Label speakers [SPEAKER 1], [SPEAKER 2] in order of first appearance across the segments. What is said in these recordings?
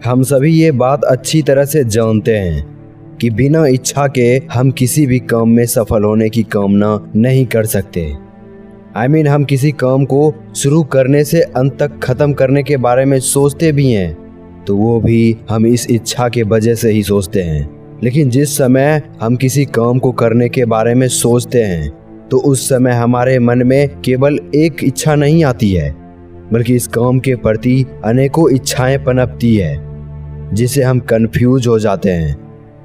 [SPEAKER 1] हम सभी ये बात अच्छी तरह से जानते हैं कि बिना इच्छा के हम किसी भी काम में सफल होने की कामना नहीं कर सकते। हम किसी काम को शुरू करने से अंत तक खत्म करने के बारे में सोचते भी हैं, तो वो भी हम इस इच्छा के वजह से ही सोचते हैं। लेकिन जिस समय हम किसी काम को करने के बारे में सोचते हैं, तो उस समय हमारे मन में केवल एक इच्छा नहीं आती है, बल्कि इस काम के प्रति अनेकों इच्छाएं पनपती है, जिससे हम कंफ्यूज हो जाते हैं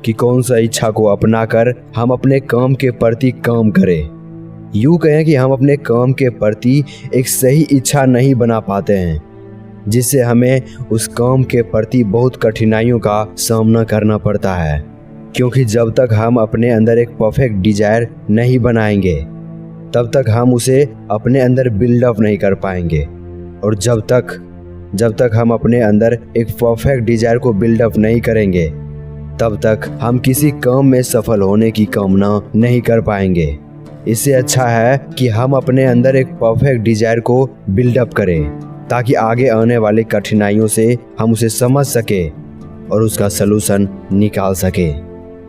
[SPEAKER 1] कि कौन सा इच्छा को अपनाकर हम अपने काम के प्रति काम करें। यूँ कहें कि हम अपने काम के प्रति एक सही इच्छा नहीं बना पाते हैं, जिससे हमें उस काम के प्रति बहुत कठिनाइयों का सामना करना पड़ता है। क्योंकि जब तक हम अपने अंदर एक परफेक्ट डिजायर नहीं बनाएंगे, तब तक हम उसे अपने अंदर बिल्डअप नहीं कर पाएंगे। और जब तक हम अपने अंदर एक परफेक्ट डिजायर को बिल्डअप नहीं करेंगे, तब तक हम किसी काम में सफल होने की कामना नहीं कर पाएंगे। इससे अच्छा है कि हम अपने अंदर एक परफेक्ट डिजायर को बिल्डअप करें, ताकि आगे आने वाली कठिनाइयों से हम उसे समझ सके और उसका सलूशन निकाल सके।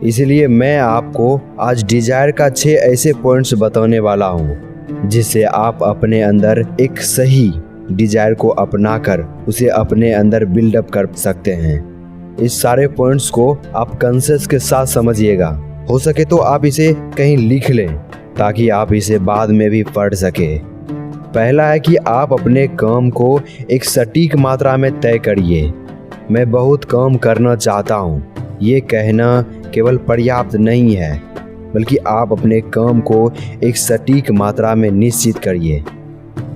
[SPEAKER 1] इसलिए मैं आपको आज डिजायर का 6 ऐसे पॉइंट्स बताने वाला हूँ, जिससे आप अपने अंदर एक सही डिजायर को अपनाकर उसे अपने अंदर बिल्डअप कर सकते हैं। इस सारे पॉइंट्स को आप कंसेप्ट के साथ समझिएगा। हो सके तो आप इसे कहीं लिख लें, ताकि आप इसे बाद में भी पढ़ सके। पहला है कि आप अपने काम को एक सटीक मात्रा में तय करिए। मैं बहुत काम करना चाहता हूँ, ये कहना केवल पर्याप्त नहीं है, बल्कि आप अपने काम को एक सटीक मात्रा में निश्चित करिए।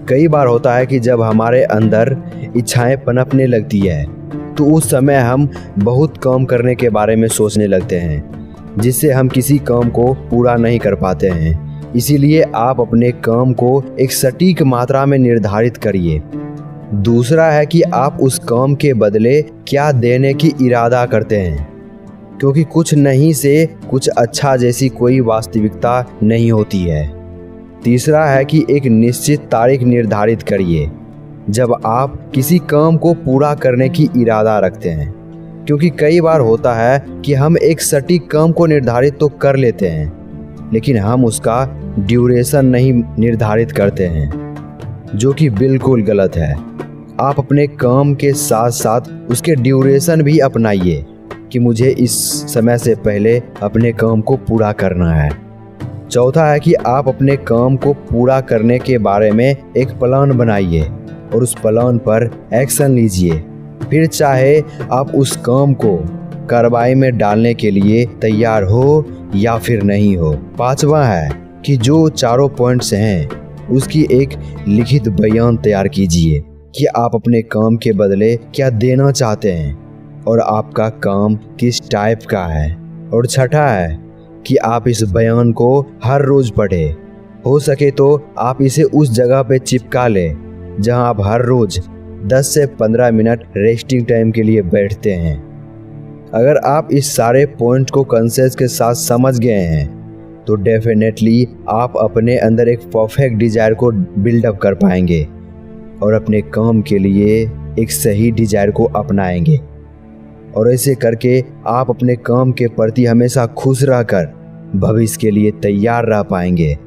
[SPEAKER 1] कई बार होता है कि जब हमारे अंदर इच्छाएं पनपने लगती है, तो उस समय हम बहुत काम करने के बारे में सोचने लगते हैं, जिससे हम किसी काम को पूरा नहीं कर पाते हैं। इसीलिए आप अपने काम को एक सटीक मात्रा में निर्धारित करिए। दूसरा है कि आप उस काम के बदले क्या देने की इरादा करते हैं, क्योंकि कुछ नहीं से कुछ अच्छा जैसी कोई वास्तविकता नहीं होती है। तीसरा है कि एक निश्चित तारीख निर्धारित करिए जब आप किसी काम को पूरा करने की इरादा रखते हैं, क्योंकि कई बार होता है कि हम एक सटीक काम को निर्धारित तो कर लेते हैं, लेकिन हम उसका ड्यूरेशन नहीं निर्धारित करते हैं, जो कि बिल्कुल गलत है। आप अपने काम के साथ साथ उसके ड्यूरेशन भी अपनाइए कि मुझे इस समय से पहले अपने काम को पूरा करना है। चौथा है कि आप अपने काम को पूरा करने के बारे में एक प्लान बनाइए और उस प्लान पर एक्शन लीजिए, फिर चाहे आप उस काम को कार्रवाई में डालने के लिए तैयार हो या फिर नहीं हो। पांचवा है कि जो चारों पॉइंट्स हैं, उसकी एक लिखित बयान तैयार कीजिए कि आप अपने काम के बदले क्या देना चाहते हैं और आपका काम किस टाइप का है। और छठा है कि आप इस बयान को हर रोज पढ़ें। हो सके तो आप इसे उस जगह पे चिपका लें जहां आप हर रोज 10 से 15 मिनट रेस्टिंग टाइम के लिए बैठते हैं। अगर आप इस सारे पॉइंट को कंसेप्ट के साथ समझ गए हैं, तो डेफिनेटली आप अपने अंदर एक परफेक्ट डिजायर को बिल्डअप कर पाएंगे और अपने काम के लिए एक सही डिजायर को अपनाएंगे। और ऐसे करके आप अपने काम के प्रति हमेशा खुश रहकर भविष्य के लिए तैयार रह पाएंगे।